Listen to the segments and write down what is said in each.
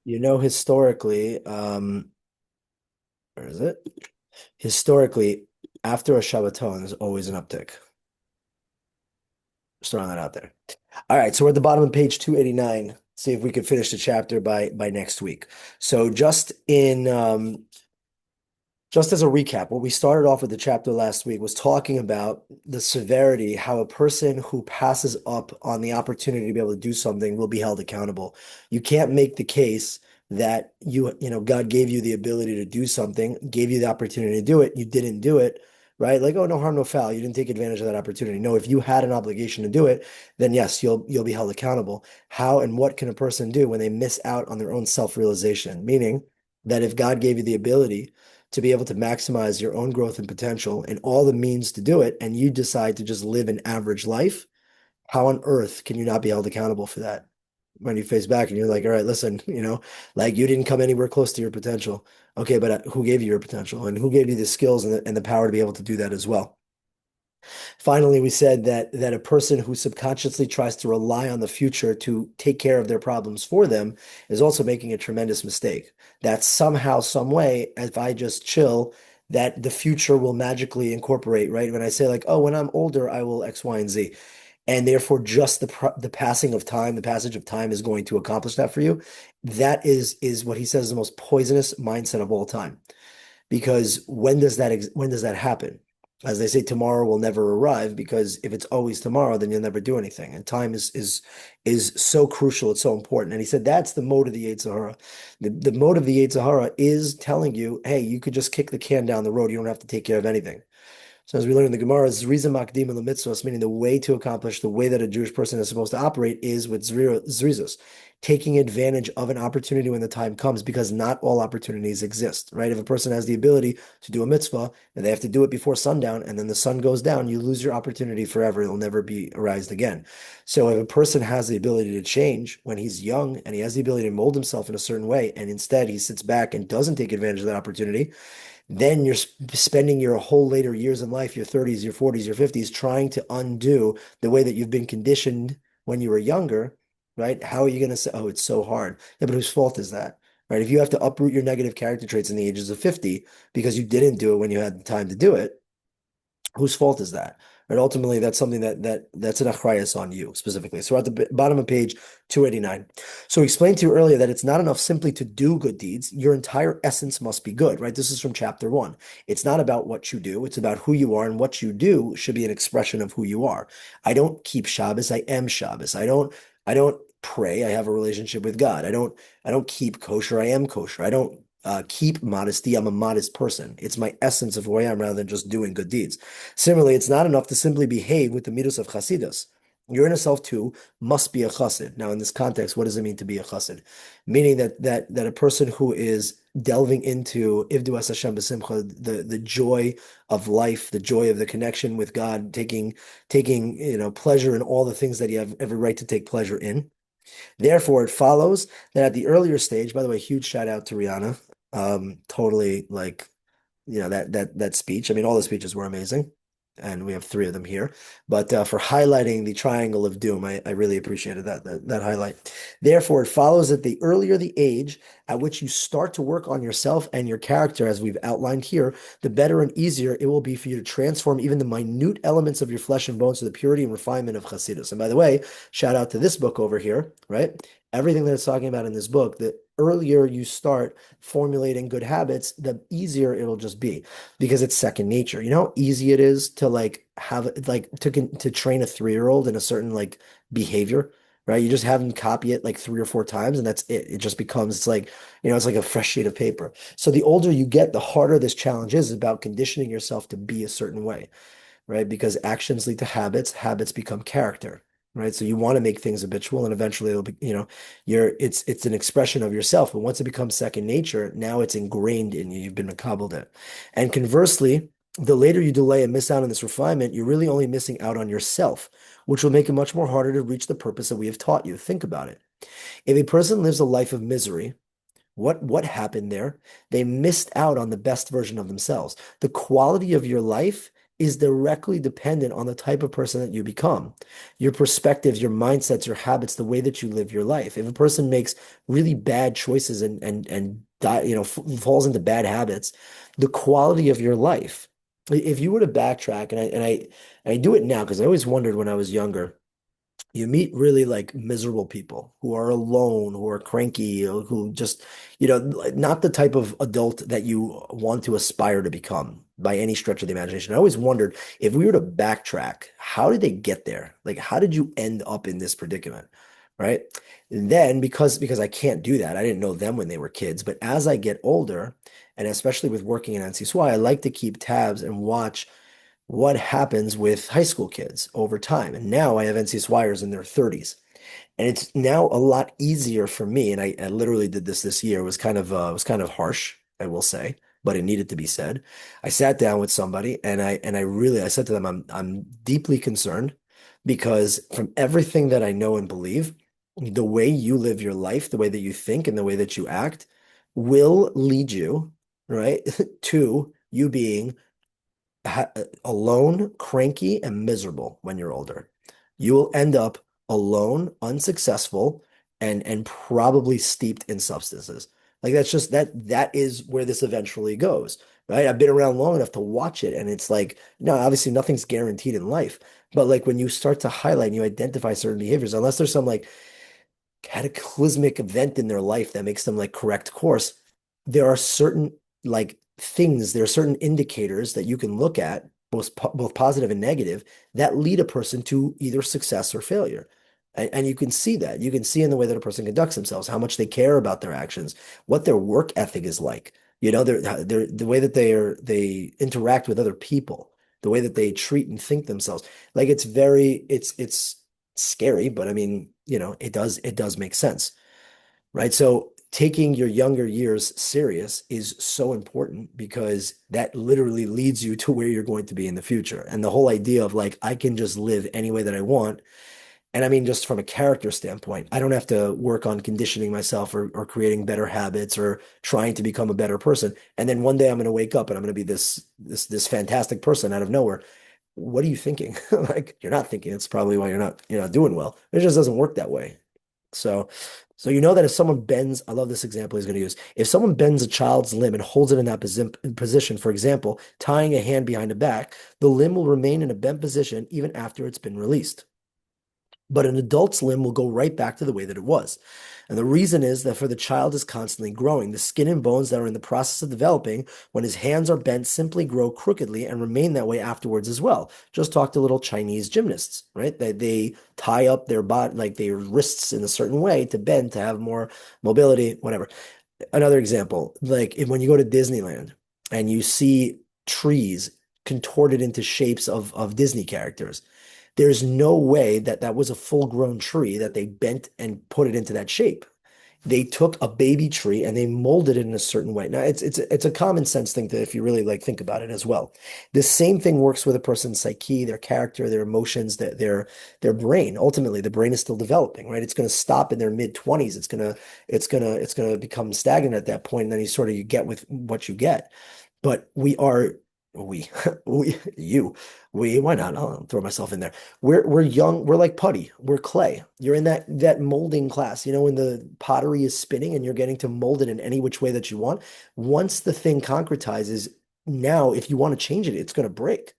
Historically, where is it? Historically, after a Shabbaton, there's always an uptick. Just throwing that out there. All right, so we're at the bottom of page 289. See if we could finish the chapter by next week. So just as a recap, what we started off with the chapter last week was talking about the severity, how a person who passes up on the opportunity to be able to do something will be held accountable. You can't make the case that God gave you the ability to do something, gave you the opportunity to do it, you didn't do it, right? Like, oh, no harm, no foul. You didn't take advantage of that opportunity. No, if you had an obligation to do it, then yes, you'll be held accountable. How and what can a person do when they miss out on their own self-realization? Meaning that if God gave you the ability to be able to maximize your own growth and potential and all the means to do it, and you decide to just live an average life, how on earth can you not be held accountable for that? When you face back and you're like, all right, listen, like you didn't come anywhere close to your potential. Okay, but who gave you your potential and who gave you the skills and the power to be able to do that as well? Finally, we said that a person who subconsciously tries to rely on the future to take care of their problems for them is also making a tremendous mistake. That somehow, some way, if I just chill, that the future will magically incorporate, right? When I say like, oh, when I'm older, I will X, Y, and Z. And therefore, just the passing of time, the passage of time is going to accomplish that for you. That is what he says is the most poisonous mindset of all time. Because when does that happen? As they say, tomorrow will never arrive because if it's always tomorrow, then you'll never do anything. And time is so crucial, it's so important. And he said that's the mode of the Yetzer Hara. The mode of the Yetzer Hara is telling you, hey, you could just kick the can down the road. You don't have to take care of anything. So as we learn in the Gemara, Zriza Makdim and Mitzvos, meaning the way to accomplish the way that a Jewish person is supposed to operate is with Zrizos, taking advantage of an opportunity when the time comes, because not all opportunities exist, right? If a person has the ability to do a mitzvah and they have to do it before sundown and then the sun goes down, you lose your opportunity forever. It'll never be arised again. So if a person has the ability to change when he's young and he has the ability to mold himself in a certain way, and instead he sits back and doesn't take advantage of that opportunity, then you're spending your whole later years in life, your 30s, your 40s, your 50s, trying to undo the way that you've been conditioned when you were younger, right? How are you going to say, oh, it's so hard? Yeah, but whose fault is that? Right? If you have to uproot your negative character traits in the ages of 50 because you didn't do it when you had the time to do it, whose fault is that? Right? Ultimately, that's something that's an achrayas on you specifically. So we're at the bottom of page 289. So we explained to you earlier that it's not enough simply to do good deeds. Your entire essence must be good, right? This is from chapter 1. It's not about what you do, it's about who you are, and what you do should be an expression of who you are. I don't keep Shabbos, I am Shabbos. I don't pray, I have a relationship with God. I don't keep kosher, I am kosher. I don't keep modesty. I'm a modest person. It's my essence of who I am rather than just doing good deeds. Similarly, it's not enough to simply behave with the midos of chasidus. Your inner self too must be a chassid. Now, in this context, what does it mean to be a chassid? Meaning that a person who is delving into Ivdu es Hashem b'simcha, the joy of life, the joy of the connection with God, taking pleasure in all the things that you have every right to take pleasure in. Therefore, it follows that at the earlier stage, by the way, huge shout out to Rihanna. Totally like, that speech. I mean, all the speeches were amazing, and we have three of them here. But for highlighting the triangle of doom, I really appreciated that highlight. Therefore, it follows that the earlier the age at which you start to work on yourself and your character, as we've outlined here, the better and easier it will be for you to transform even the minute elements of your flesh and bones to the purity and refinement of Chassidus. And by the way, shout out to this book over here, right? Everything that it's talking about in this book, the earlier you start formulating good habits, the easier it'll just be because it's second nature. You know how easy it is to like have like to train a 3-year-old in a certain like behavior, right? You just have them copy it like 3 or 4 times and that's it. It just becomes it's like a fresh sheet of paper. So the older you get, the harder this challenge is about conditioning yourself to be a certain way, right? Because actions lead to habits, habits become character, right? So you want to make things habitual and eventually it'll be, it's an expression of yourself. But once it becomes second nature, now it's ingrained in you. You've been cobbled it. And conversely, the later you delay and miss out on this refinement, you're really only missing out on yourself, which will make it much more harder to reach the purpose that we have taught you. Think about it. If a person lives a life of misery, what happened there? They missed out on the best version of themselves. The quality of your life is directly dependent on the type of person that you become. Your perspectives, your mindsets, your habits, the way that you live your life. If a person makes really bad choices and die, falls into bad habits, the quality of your life. If you were to backtrack, and I do it now because I always wondered when I was younger, you meet really like miserable people who are alone, who are cranky, or who just, not the type of adult that you want to aspire to become by any stretch of the imagination. I always wondered if we were to backtrack, how did they get there? Like, how did you end up in this predicament? Right. And then because I can't do that, I didn't know them when they were kids. But as I get older, and especially with working in NCSY, I like to keep tabs and watch what happens with high school kids over time. And now I have NCSYers in their 30s. And it's now a lot easier for me. And I literally did this year. It was kind of harsh, I will say, but it needed to be said. I sat down with somebody and I said to them, I'm deeply concerned because from everything that I know and believe, the way you live your life, the way that you think and the way that you act will lead you, right, to you being alone, cranky, and miserable when you're older. You will end up alone, unsuccessful, and probably steeped in substances. Like that is where this eventually goes, right? I've been around long enough to watch it, and it's like, no, obviously nothing's guaranteed in life. But like when you start to highlight and you identify certain behaviors, unless there's some like cataclysmic event in their life that makes them like correct course, there are certain like things, there are certain indicators that you can look at, both positive and negative, that lead a person to either success or failure. And you can see that. You can see in the way that a person conducts themselves, how much they care about their actions, what their work ethic is like. They're the way that they interact with other people, the way that they treat and think themselves. Like it's scary, but I mean, it does make sense, right? So taking your younger years serious is so important because that literally leads you to where you're going to be in the future. And the whole idea of like, I can just live any way that I want. And I mean, just from a character standpoint, I don't have to work on conditioning myself or creating better habits or trying to become a better person. And then one day I'm going to wake up and I'm going to be this fantastic person out of nowhere. What are you thinking? Like, you're not thinking. It's probably why you're not doing well. It just doesn't work that way. So, so you know that if someone bends, I love this example he's going to use. If someone bends a child's limb and holds it in that position, for example, tying a hand behind the back, the limb will remain in a bent position even after it's been released. But an adult's limb will go right back to the way that it was. And the reason is that for the child is constantly growing. The skin and bones that are in the process of developing when his hands are bent simply grow crookedly and remain that way afterwards as well. Just talk to little Chinese gymnasts, right? They tie up their body, like their wrists in a certain way to bend to have more mobility, whatever. Another example, like when you go to Disneyland and you see trees contorted into shapes of Disney characters, there's no way that that was a full-grown tree that they bent and put it into that shape. They took a baby tree and they molded it in a certain way. Now it's a common sense thing to if you really like think about it as well. The same thing works with a person's psyche, their character, their emotions, their brain. Ultimately, the brain is still developing, right? It's going to stop in their mid 20s. It's going to become stagnant at that point, and then you get with what you get. But we, we, you, why not? I'll throw myself in there. We're young, we're like putty, we're clay. You're in that molding class, when the pottery is spinning and you're getting to mold it in any which way that you want. Once the thing concretizes, now if you want to change it, it's going to break.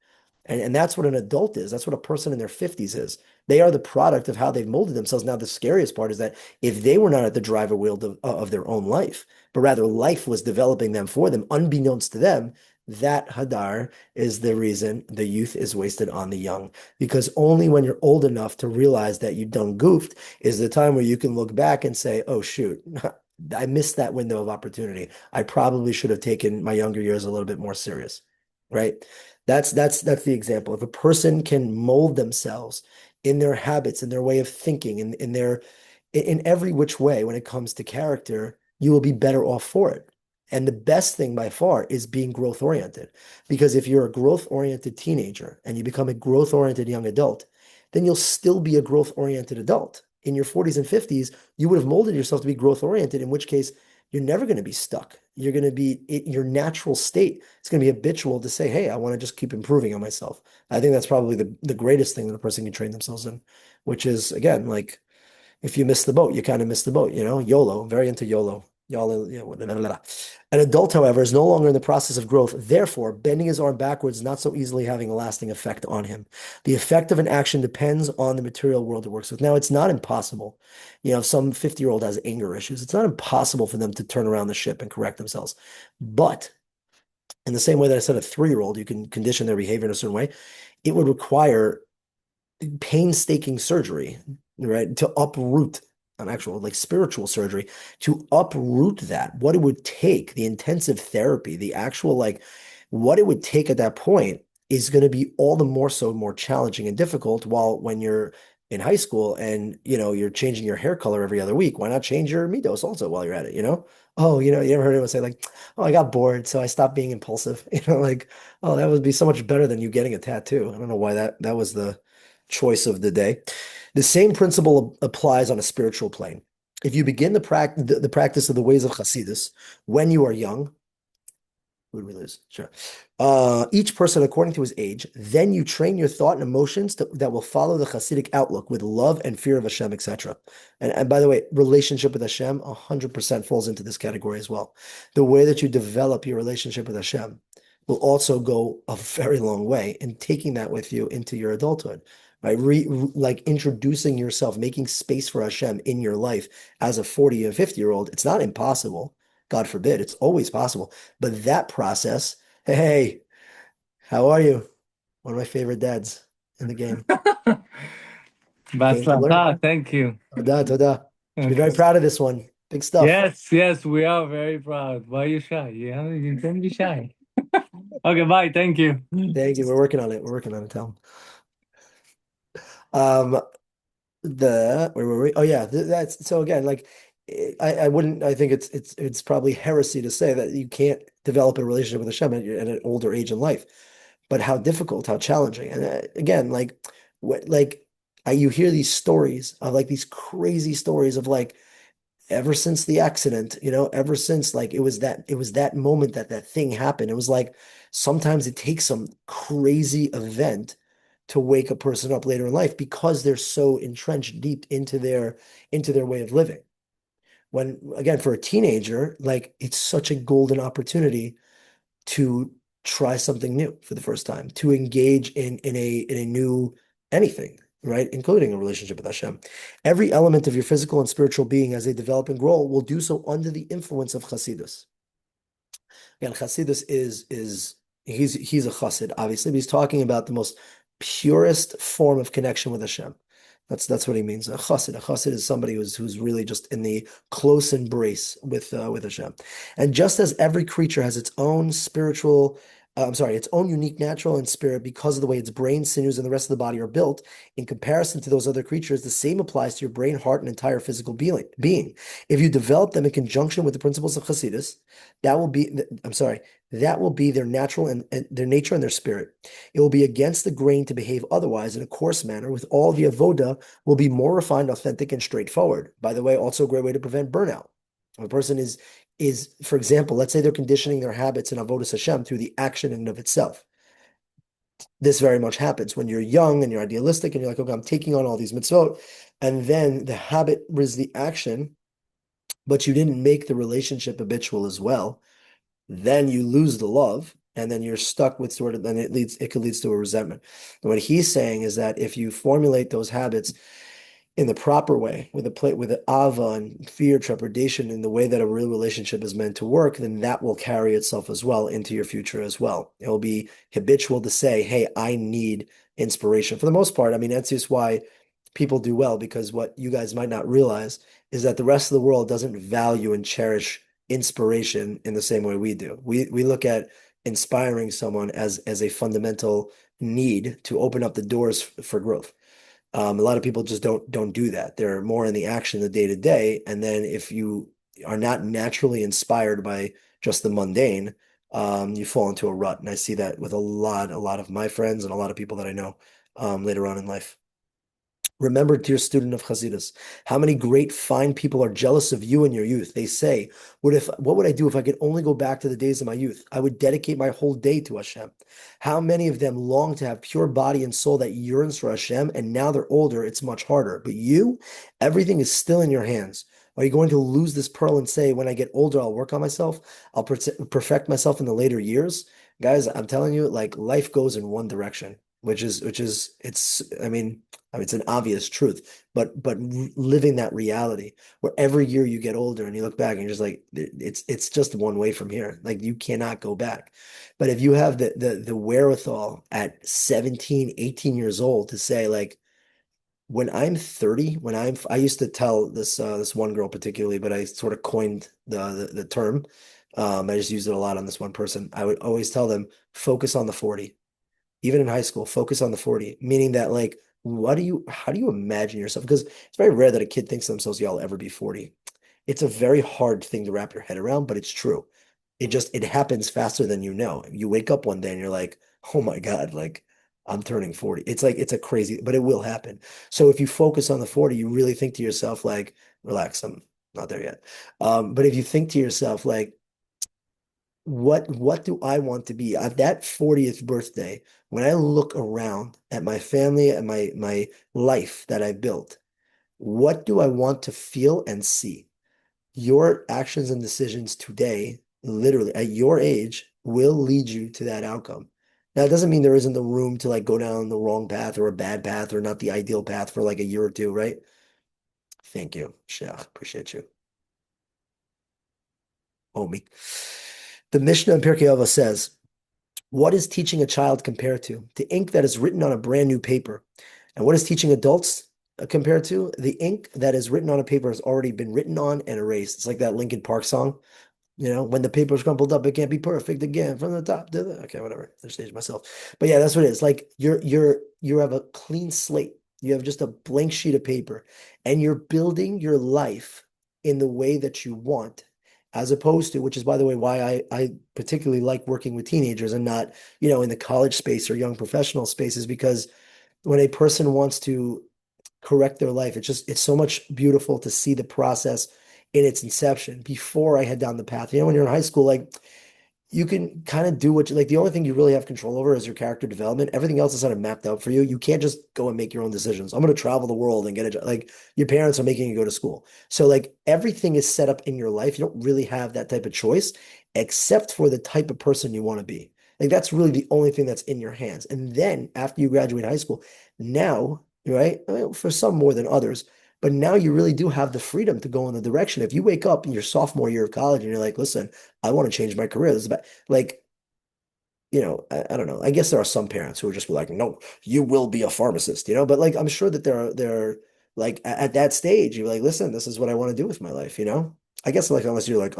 And that's what an adult is. That's what a person in their 50s is. They are the product of how they've molded themselves. Now, the scariest part is that if they were not at the driver wheel of their own life, but rather life was developing them for them, unbeknownst to them, that hadar is the reason the youth is wasted on the young. Because only when you're old enough to realize that you done goofed is the time where you can look back and say, oh, shoot, I missed that window of opportunity. I probably should have taken my younger years a little bit more serious, right? That's the example. If a person can mold themselves in their habits, in their way of thinking, in every which way when it comes to character, you will be better off for it. And the best thing by far is being growth oriented. Because if you're a growth oriented teenager and you become a growth oriented young adult, then you'll still be a growth oriented adult. In your 40s and 50s, you would have molded yourself to be growth oriented, in which case you're never going to be stuck. You're going to be your natural state. It's going to be habitual to say, hey, I want to just keep improving on myself. I think that's probably the greatest thing that a person can train themselves in, which is again, like if you miss the boat, you kind of miss the boat, you know? YOLO, I'm very into YOLO. YOLO, you know, blah, blah, blah. An adult, however, is no longer in the process of growth. Therefore, bending his arm backwards not so easily having a lasting effect on him. The effect of an action depends on the material world it works with. Now, it's not impossible. You know, if some 50-year-old has anger issues, it's not impossible for them to turn around the ship and correct themselves. But in the same way that I said a 3-year-old, you can condition their behavior in a certain way, it would require painstaking surgery, right? To uproot an actual like spiritual surgery, to uproot that, what it would take, the intensive therapy, the actual like what it would take at that point is going to be all the more so more challenging and difficult. While when you're in high school and you know you're changing your hair color every other week, why not change your midos also while you're at it, you know? Oh, you know, you ever heard anyone say like, oh, I got bored, so I stopped being impulsive. You know, like, oh, that would be so much better than you getting a tattoo. I don't know why that was the choice of the day. The same principle applies on a spiritual plane. If you begin the practice of the ways of Hasidus when you are young, who would we lose? Sure. Each person according to his age, then you train your thought and emotions that will follow the Hasidic outlook with love and fear of Hashem, etc. And by the way, relationship with Hashem 100% falls into this category as well. The way that you develop your relationship with Hashem will also go a very long way in taking that with you into your adulthood, right? Like introducing yourself, making space for Hashem in your life as a 40 and 50-year-old. It's not impossible. God forbid, it's always possible. But that process, hey, how are you? One of my favorite dads in the game. Game to learn. Baslacha, thank you. Toda, toda. Should be very Okay. proud of this one. Big stuff. Yes, yes, we are very proud. Why are you shy? You can be shy. Okay, bye. Thank you. Thank you. We're working on it. We're working on it, tell him. Um, where were we? Oh yeah, that's so again, like I wouldn't I think it's probably heresy to say that you can't develop a relationship with Hashem at an older age in life. But how difficult, how challenging. And again, like what like you hear these stories of like these crazy stories of like ever since the accident, you know, ever since like it was that moment that that thing happened. It was like sometimes it takes some crazy event to wake a person up later in life because they're so entrenched deep into their way of living. When again, for a teenager, like it's such a golden opportunity to try something new for the first time, to engage in a new anything, right? Including a relationship with Hashem. Every element of your physical and spiritual being as they develop and grow will do so under the influence of Chasidus. Again, Chasidus is he's a Chassid, obviously, but he's talking about the most purest form of connection with Hashem. That's what he means. A chassid. A chassid is somebody who's really just in the close embrace with Hashem. And just as every creature has its own its own unique natural and spirit because of the way its brain, sinews, and the rest of the body are built, in comparison to those other creatures, the same applies to your brain, heart, and entire physical being. If you develop them in conjunction with the principles of Chassidus, that will be, that will be their natural and their nature and their spirit. It will be against the grain to behave otherwise in a coarse manner. With all the avoda will be more refined, authentic, and straightforward. By the way, also a great way to prevent burnout. If a person is, for example, let's say they're conditioning their habits in avodas Hashem through the action in and of itself. This very much happens when you're young and you're idealistic and you're like, okay, I'm taking on all these mitzvot, and then the habit was the action, but you didn't make the relationship habitual as well. Then you lose the love, and then you're stuck with sort of, then it could lead to a resentment. And what he's saying is that if you formulate those habits in the proper way, with the ava and fear, trepidation, in the way that a real relationship is meant to work, then that will carry itself as well into your future as well. It will be habitual to say, "Hey, I need inspiration." For the most part, I mean, that's just why people do well, because what you guys might not realize is that the rest of the world doesn't value and cherish inspiration in the same way we do. We look at inspiring someone as a fundamental need to open up the doors for growth. A lot of people just don't do that. They're more in the action, the day to day. And then if you are not naturally inspired by just the mundane, you fall into a rut. And I see that with a lot of my friends and a lot of people that I know later on in life. Remember, dear student of Chassidus, how many great, fine people are jealous of you in your youth. They say, what would I do if I could only go back to the days of my youth? I would dedicate my whole day to Hashem. How many of them long to have pure body and soul that yearns for Hashem, and now they're older, it's much harder. But you, everything is still in your hands. Are you going to lose this pearl and say, when I get older, I'll work on myself? I'll perfect myself in the later years? Guys, I'm telling you, like life goes in one direction, it's an obvious truth, but living that reality where every year you get older and you look back and you're just like, it's just one way from here. Like you cannot go back. But if you have the wherewithal at 17, 18 years old to say like, when I'm 30, I used to tell this one girl particularly, but I sort of coined the term. I just used it a lot on this one person. I would always tell them, focus on the 40. Even in high school, focus on the 40, meaning that like, how do you imagine yourself? Because it's very rare that a kid thinks to themselves, yeah, I'll ever be 40. It's a very hard thing to wrap your head around, but it's true. It happens faster than you know. You wake up one day and you're like, oh my God, like I'm turning 40. It's like, it's a crazy, but it will happen. So if you focus on the 40, you really think to yourself, like, relax, I'm not there yet. But if you think to yourself, like, what do I want to be at that 40th birthday when I look around at my family and my life that I built? What do I want to feel and see? Your actions and decisions today, literally at your age, will lead you to that outcome. Now, it doesn't mean there isn't the room to like go down the wrong path or a bad path or not the ideal path for like a year or two, right? Thank you, Sheikh. Appreciate you. Homie. The Mishnah in Pirkei Avos says, what is teaching a child compared to? The ink that is written on a brand new paper. And what is teaching adults compared to? The ink that is written on a paper has already been written on and erased. It's like that Linkin Park song. When the paper's crumpled up, it can't be perfect again from the top to the okay, whatever. I staged myself. But yeah, that's what it is. Like you have a clean slate. You have just a blank sheet of paper, and you're building your life in the way that you want, as opposed to, which is by the way, why I particularly like working with teenagers and not, in the college space or young professional spaces, because when a person wants to correct their life. It's so much beautiful to see the process in its inception before I head down the path. When you're in high school, like you can kind of do what you like. The only thing you really have control over is your character development. Everything else is kind of mapped out for you. You can't just go and make your own decisions. I'm going to travel the world and get a job. Like your parents are making you go to school. So like everything is set up in your life. You don't really have that type of choice except for the type of person you want to be. Like that's really the only thing that's in your hands. And then after you graduate high school, now, right? I mean, for some more than others, but now you really do have the freedom to go in the direction. If you wake up in your sophomore year of college and you're like, listen, I want to change my career. This is about like, I don't know. I guess there are some parents who are just like, no, you will be a pharmacist, but like I'm sure that there are like at that stage, you're like, listen, this is what I want to do with my life. I guess like unless you're like,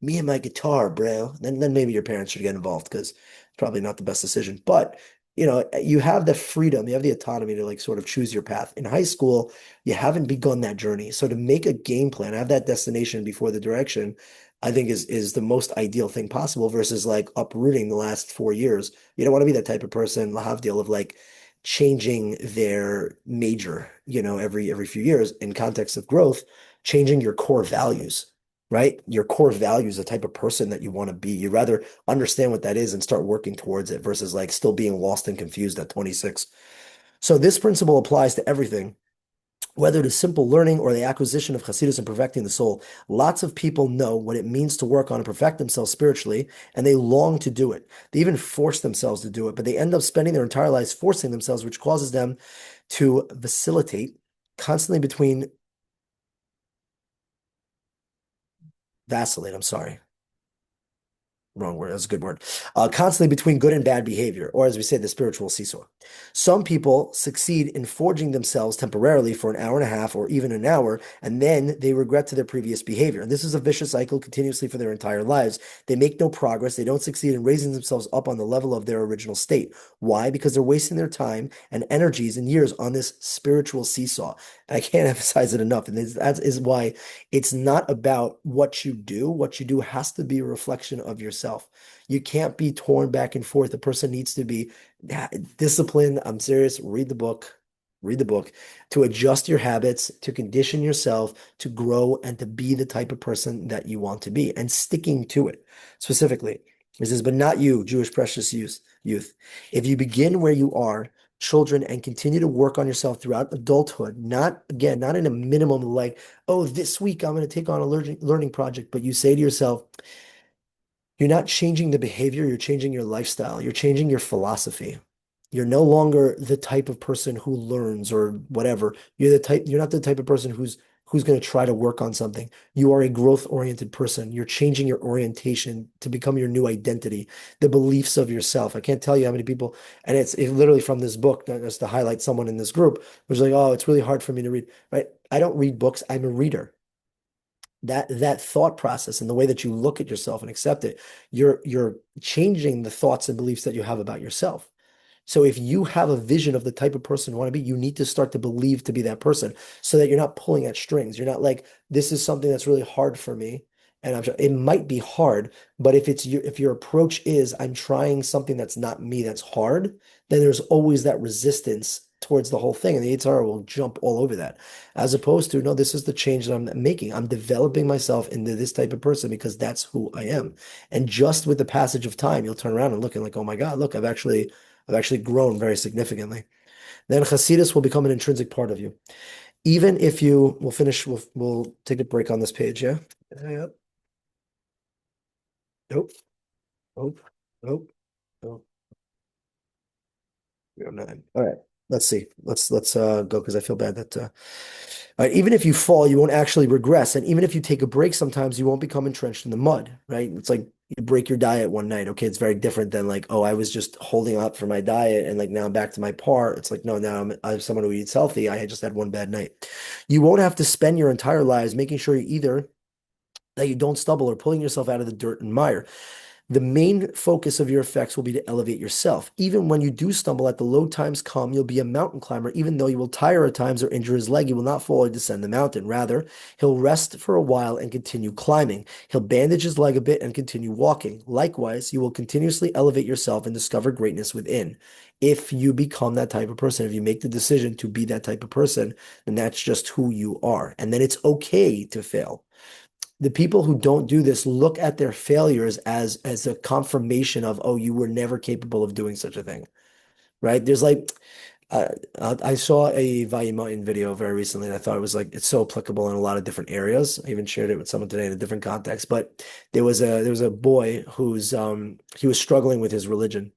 me and my guitar, bro, then maybe your parents should get involved because it's probably not the best decision. But you have the freedom, you have the autonomy to like sort of choose your path. In high school, you haven't begun that journey. So to make a game plan, have that destination before the direction, I think is the most ideal thing possible versus like uprooting the last 4 years. You don't want to be that type of person, lahavdil, of like changing their major, every few years in context of growth, changing your core values, right? Your core values, the type of person that you want to be. You'd rather understand what that is and start working towards it versus like still being lost and confused at 26. So this principle applies to everything, whether it is simple learning or the acquisition of Hasidus and perfecting the soul. Lots of people know what it means to work on and perfect themselves spiritually, and they long to do it. They even force themselves to do it, but they end up spending their entire lives forcing themselves, which causes them to vacillate constantly between vacillate, I'm sorry. Wrong word. That's a good word. Constantly between good and bad behavior, or as we say, the spiritual seesaw. Some people succeed in forging themselves temporarily for an hour and a half or even an hour, and then they regret to their previous behavior. And this is a vicious cycle continuously for their entire lives. They make no progress. They don't succeed in raising themselves up on the level of their original state. Why? Because they're wasting their time and energies and years on this spiritual seesaw. And I can't emphasize it enough. And that is why it's not about what you do. What you do has to be a reflection of yourself. You can't be torn back and forth. The person needs to be disciplined. I'm serious. Read the book. read the book, to adjust your habits, to condition yourself to grow and to be the type of person that you want to be, and sticking to it specifically. He says, but not you, Jewish precious youth. If you begin where you are, children, and continue to work on yourself throughout adulthood, not again, not in a minimum like, oh, this week I'm going to take on a learning project, but you say to yourself, you're not changing the behavior, you're changing your lifestyle, you're changing your philosophy. You're no longer the type of person who learns or whatever. You're not the type of person who's going to try to work on something. You are a growth-oriented person. You're changing your orientation to become your new identity, the beliefs of yourself. I can't tell you how many people, and it's literally from this book, just to highlight someone in this group, was like, oh, it's really hard for me to read, right? I don't read books, I'm a reader. That thought process and the way that you look at yourself and accept it, you're changing the thoughts and beliefs that you have about yourself. So if you have a vision of the type of person you want to be, you need to start to believe to be that person so that you're not pulling at strings. You're not like, this is something that's really hard for me. And it might be hard, but if your approach is I'm trying something that's not me, that's hard, then there's always that resistance towards the whole thing. And the HR will jump all over that. As opposed to, no, this is the change that I'm making. I'm developing myself into this type of person because that's who I am. And just with the passage of time, you'll turn around and look and like, oh my God, look, I've actually grown very significantly. Then Hasidus will become an intrinsic part of you. Even if you, we'll finish, we'll take a break on this page, yeah? Yep. Nope. Nope. Nope. Nope. We have nine. All right. Let's see. Let's go because I feel bad that all right, even if you fall, you won't actually regress. And even if you take a break, sometimes you won't become entrenched in the mud, right? It's like you break your diet one night. Okay, it's very different than like, oh, I was just holding out for my diet and like now I'm back to my par. It's like, no, now I'm someone who eats healthy. I just had one bad night. You won't have to spend your entire lives making sure you either that you don't stumble or pulling yourself out of the dirt and mire. The main focus of your effects will be to elevate yourself. Even when you do stumble at the low times come, you'll be a mountain climber. Even though you will tire at times or injure his leg, he will not fall or descend the mountain. Rather, he'll rest for a while and continue climbing. He'll bandage his leg a bit and continue walking. Likewise, you will continuously elevate yourself and discover greatness within. If you become that type of person, if you make the decision to be that type of person, then that's just who you are. And then it's okay to fail. The people who don't do this look at their failures as a confirmation of, oh, you were never capable of doing such a thing, right? There's like, uh, I saw a Vayimatin video very recently, and I thought it was like it's so applicable in a lot of different areas. I even shared it with someone today in a different context. But there was a boy who's he was struggling with his religion,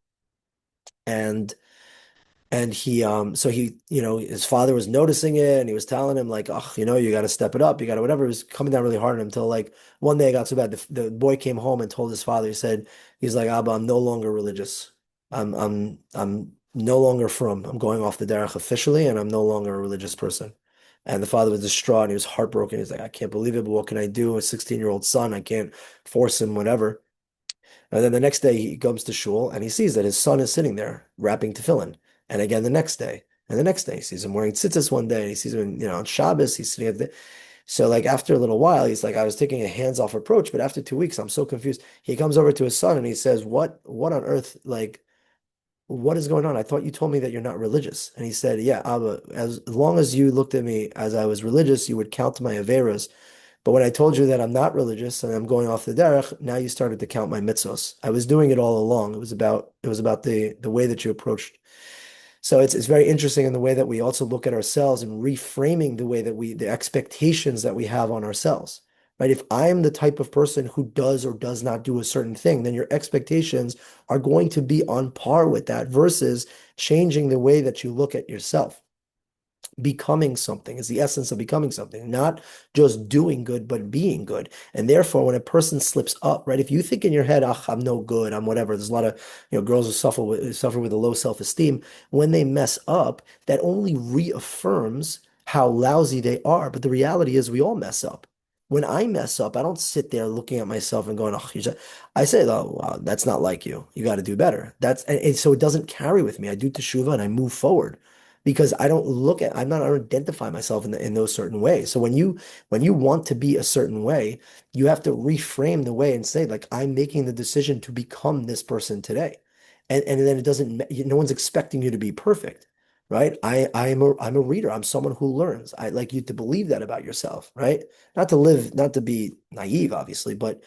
and his father was noticing it and he was telling him like, oh, you got to step it up. You got to whatever. It was coming down really hard on him until like one day it got so bad. The boy came home and told his father, he's like, Abba, I'm no longer religious. I'm no longer from. I'm going off the derech officially and I'm no longer a religious person. And the father was distraught and he was heartbroken. He's like, I can't believe it, but what can I do? A 16-year-old son, I can't force him, whatever. And then the next day he comes to shul and he sees that his son is sitting there wrapping tefillin. And again the next day. And the next day he sees him wearing tzitzis one day. And he sees him, on Shabbos, he's sitting at the. So like after a little while, he's like, I was taking a hands-off approach, but after 2 weeks, I'm so confused. He comes over to his son and he says, what on earth, like, what is going on? I thought you told me that you're not religious. And he said, yeah, Abba, as long as you looked at me as I was religious, you would count my averas. But when I told you that I'm not religious and I'm going off the derech, now you started to count my mitzvos. I was doing it all along. It was about the way that you approached. So it's very interesting in the way that we also look at ourselves and reframing the expectations that we have on ourselves. Right? If I'm the type of person who does or does not do a certain thing, then your expectations are going to be on par with that versus changing the way that you look at yourself. Becoming something is the essence of becoming something, not just doing good, but being good. And therefore, when a person slips up, right, if you think in your head, ah, I'm no good, I'm whatever, there's a lot of girls who suffer with a low self-esteem. When they mess up, that only reaffirms how lousy they are. But the reality is we all mess up. When I mess up, I don't sit there looking at myself and going, oh, I say, oh, wow, that's not like you. You got to do better. And so it doesn't carry with me. I do teshuva and I move forward because I don't identify myself in those certain ways. So when you want to be a certain way, you have to reframe the way and say, like, I'm making the decision to become this person today. And then it doesn't, no one's expecting you to be perfect. right? I'm a reader. I'm someone who learns. I like you to believe that about yourself, right? Not to be naive, obviously, but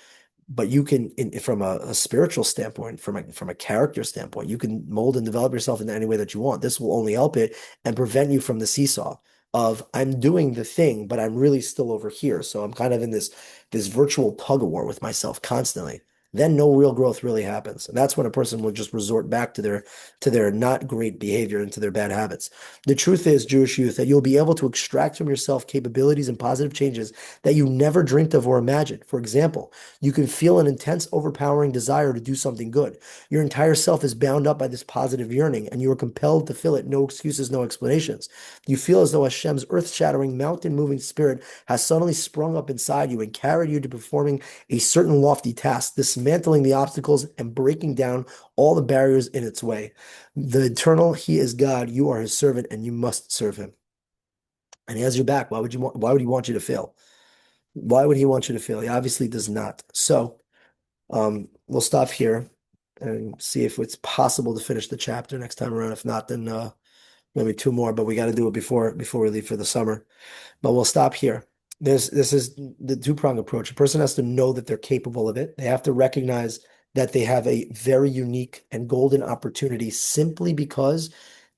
you can from a spiritual standpoint, from a character standpoint, you can mold and develop yourself in any way that you want. This will only help it and prevent you from the seesaw of I'm doing the thing, but I'm really still over here. So I'm kind of in this virtual tug of war with myself constantly. Then no real growth really happens. And that's when a person will just resort back to their not great behavior and to their bad habits. The truth is, Jewish youth, that you'll be able to extract from yourself capabilities and positive changes that you never dreamt of or imagined. For example, you can feel an intense, overpowering desire to do something good. Your entire self is bound up by this positive yearning, and you are compelled to fill it. No excuses, no explanations. You feel as though Hashem's earth-shattering, mountain-moving spirit has suddenly sprung up inside you and carried you to performing a certain lofty task, dismantling the obstacles and breaking down all the barriers in its way. The eternal, He is God. You are His servant, and you must serve Him. And He has your back. Why would He want you to fail? Why would He want you to fail? He obviously does not. So. We'll stop here and see if it's possible to finish the chapter next time around. If not, then maybe two more, but we got to do it before we leave for the summer. But we'll stop here. This is the two-pronged approach. A person has to know that they're capable of it. They have to recognize that they have a very unique and golden opportunity simply because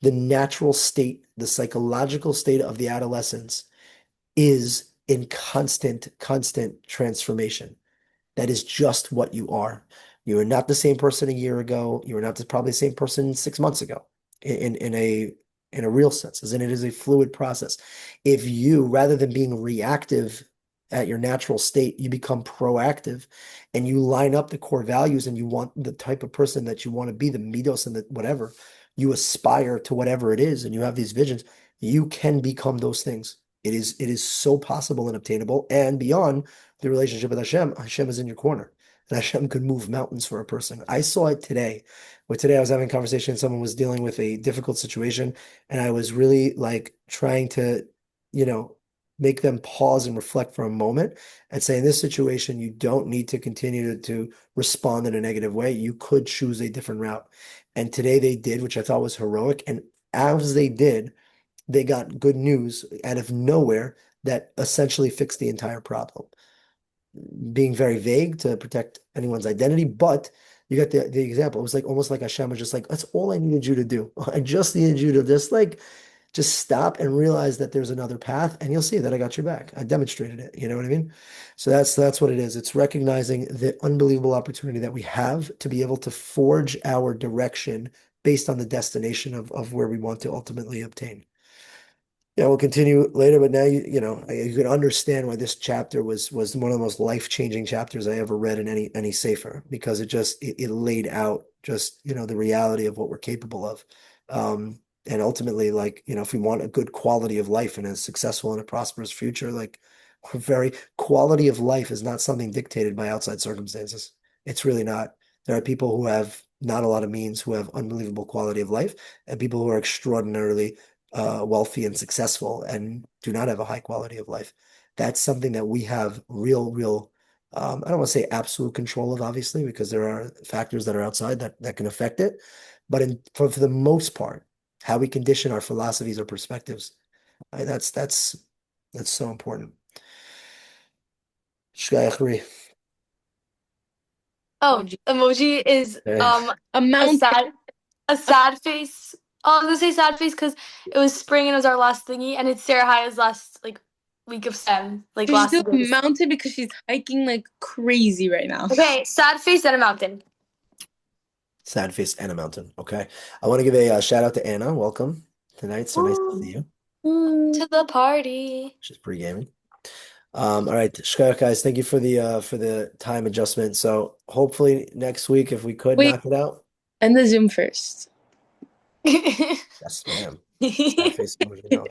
the natural state, the psychological state of the adolescence is in constant transformation. That is just what you are. You are not the same person a year ago. You are not probably the same person 6 months ago in a real sense, as in it is a fluid process. If you, rather than being reactive at your natural state, you become proactive and you line up the core values and you want the type of person that you want to be, the midos and the whatever, you aspire to whatever it is, and you have these visions, you can become those things. It is so possible and obtainable, and beyond the relationship with Hashem, Hashem is in your corner. And Hashem could move mountains for a person. I saw it today. Where today I was having a conversation, someone was dealing with a difficult situation, and I was really like trying to, you know, make them pause and reflect for a moment and say, in this situation, you don't need to continue to respond in a negative way. You could choose a different route. And today they did, which I thought was heroic. And as they did, they got good news out of nowhere that essentially fixed the entire problem, being very vague to protect anyone's identity, but you got the example. It was like almost like Hashem was just like, that's all I needed you to do. I just needed you to just stop and realize that there's another path, and you'll see that I got your back. I demonstrated it. You know what I mean? So that's what it is. It's recognizing the unbelievable opportunity that we have to be able to forge our direction based on the destination of where we want to ultimately obtain. Yeah, we'll continue later, but now you can understand why this chapter was one of the most life-changing chapters I ever read in any sefer, because it laid out just the reality of what we're capable of. And ultimately, like, if we want a good quality of life and a successful and a prosperous future, like, we're very quality of life is not something dictated by outside circumstances. It's really not. There are people who have not a lot of means who have unbelievable quality of life, and people who are extraordinarily wealthy and successful and do not have a high quality of life. That's something that we have real, I don't want to say absolute control of, obviously, because there are factors that are outside that can affect it. But for the most part, how we condition our philosophies or perspectives, that's so important. Shkayachri. Oh, emoji is Yeah. a sad face. Oh, I was gonna say sad face because it was spring and it was our last thingy, and it's Sarah Haya's last like week of STEM, like She's last doing days. mountain because she's hiking like crazy right now. Okay, sad face and a mountain. Sad face and a mountain. Okay. I want to give a shout out to Anna. Welcome tonight. So nice to see you. To the party. She's pre-gaming. All right, Shkaya, guys, thank you for the time adjustment. So hopefully next week, if we could Wait, knock it out. end the Zoom first. Yes, ma'am. Sad face emoji. No.